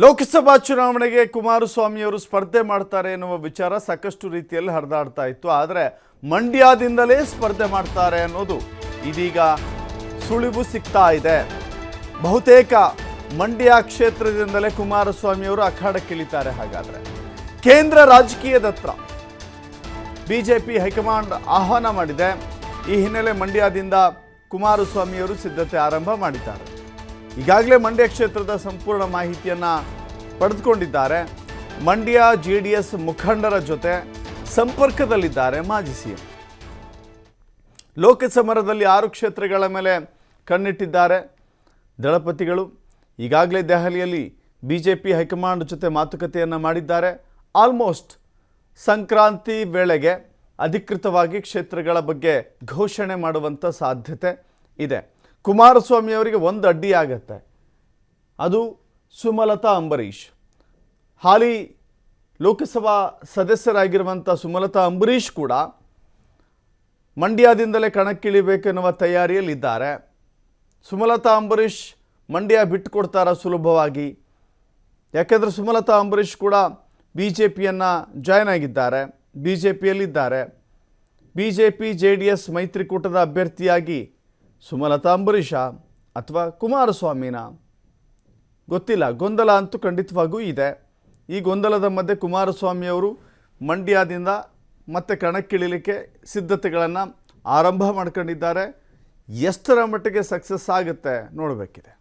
ಲೋಕಸಭಾ ಚುನಾವಣೆಗೆ ಕುಮಾರಸ್ವಾಮಿ ಅವರು ಸ್ಪರ್ಧೆ ಮಾಡ್ತಾರೆ ಎನ್ನುವ ವಿಚಾರ ಸಾಕಷ್ಟು ರೀತಿಯಲ್ಲಿ ಹರಿದಾಡ್ತಾ ಇತ್ತು. ಆದರೆ ಮಂಡ್ಯದಿಂದಲೇ ಸ್ಪರ್ಧೆ ಮಾಡ್ತಾರೆ ಅನ್ನೋದು ಇದೀಗ ಸುಳಿವು ಸಿಗ್ತಾ ಇದೆ. ಬಹುತೇಕ ಮಂಡ್ಯ ಕ್ಷೇತ್ರದಿಂದಲೇ ಕುಮಾರಸ್ವಾಮಿ ಅವರು ಅಖಾಡಕ್ಕಿಳಿತಾರೆ. ಹಾಗಾದ್ರೆ ಕೇಂದ್ರ ರಾಜಕೀಯದತ್ತ ಬಿಜೆಪಿ ಹೈಕಮಾಂಡ್ ಆಹ್ವಾನ ಮಾಡಿದೆ. ಈ ಹಿನ್ನೆಲೆ ಮಂಡ್ಯದಿಂದ ಕುಮಾರಸ್ವಾಮಿ ಅವರು ಸಿದ್ಧತೆ ಆರಂಭ ಮಾಡಿದ್ದಾರೆ. ಈಗಾಗಲೇ ಮಂಡ್ಯ ಕ್ಷೇತ್ರದ ಸಂಪೂರ್ಣ ಮಾಹಿತಿಯನ್ನು ಪಡೆದುಕೊಂಡಿದ್ದಾರೆ. ಮಂಡ್ಯ ಜೆಡಿಎಸ್ ಮುಖಂಡರ ಜೊತೆ ಸಂಪರ್ಕದಲ್ಲಿದ್ದಾರೆ ಮಾಜಿ ಸಿಎಂ. ಲೋಕಸಮರದಲ್ಲಿ 6 ಕ್ಷೇತ್ರಗಳ ಮೇಲೆ ಕಣ್ಣಿಟ್ಟಿದ್ದಾರೆ ದಳಪತಿಗಳು. ಈಗಾಗಲೇ ದೆಹಲಿಯಲ್ಲಿ ಬಿಜೆಪಿ ಹೈಕಮಾಂಡ್ ಜೊತೆ ಮಾತುಕತೆಯನ್ನು ಮಾಡಿದ್ದಾರೆ. ಆಲ್ಮೋಸ್ಟ್ ಸಂಕ್ರಾಂತಿ ವೇಳೆಗೆ ಅಧಿಕೃತವಾಗಿ ಕ್ಷೇತ್ರಗಳ ಬಗ್ಗೆ ಘೋಷಣೆ ಮಾಡುವಂಥ ಸಾಧ್ಯತೆ ಇದೆ. ಕುಮಾರಸ್ವಾಮಿ ಅವರಿಗೆ ಒಂದು ಅಡ್ಡಿ ಆಗತ್ತೆ, ಅದು ಸುಮಲತಾ ಅಂಬರೀಷ್. ಹಾಲಿ ಲೋಕಸಭಾ ಸದಸ್ಯರಾಗಿರುವಂಥ ಸುಮಲತಾ ಅಂಬರೀಷ್ ಕೂಡ ಮಂಡ್ಯದಿಂದಲೇ ಕಣಕ್ಕಿಳಿಬೇಕೆನ್ನುವ ತಯಾರಿಯಲ್ಲಿದ್ದಾರೆ. ಸುಮಲತಾ ಅಂಬರೀಷ್ ಮಂಡ್ಯ ಬಿಟ್ಟುಕೊಡ್ತಾರ ಸುಲಭವಾಗಿ? ಯಾಕೆಂದರೆ ಸುಮಲತಾ ಅಂಬರೀಷ್ ಕೂಡ ಬಿ ಜೆ ಪಿಯನ್ನು ಜಾಯ್ನ್ ಆಗಿದ್ದಾರೆ, ಬಿ ಜೆ ಪಿಯಲ್ಲಿದ್ದಾರೆ. ಬಿ ಜೆ ಪಿ ಜೆ.ಡಿ.ಎಸ್ ಮೈತ್ರಿಕೂಟದ ಅಭ್ಯರ್ಥಿಯಾಗಿ ಸುಮಲತಾ ಅಂಬರೀಷ ಅಥವಾ ಕುಮಾರಸ್ವಾಮಿನ ಗೊತ್ತಿಲ್ಲ. ಗೊಂದಲ ಅಂತೂ ಖಂಡಿತವಾಗೂ ಇದೆ. ಈ ಗೊಂದಲದ ಮಧ್ಯೆ ಕುಮಾರಸ್ವಾಮಿ ಅವರು ಮಂಡ್ಯದಿಂದ ಮತ್ತೆ ಕಣಕ್ಕಿಳಿಲಿಕ್ಕೆ ಸಿದ್ಧತೆಗಳನ್ನು ಆರಂಭ ಮಾಡ್ಕೊಂಡಿದ್ದಾರೆ. ಎಷ್ಟರ ಮಟ್ಟಿಗೆ ಸಕ್ಸಸ್ ಆಗುತ್ತೆ ನೋಡಬೇಕಿದೆ.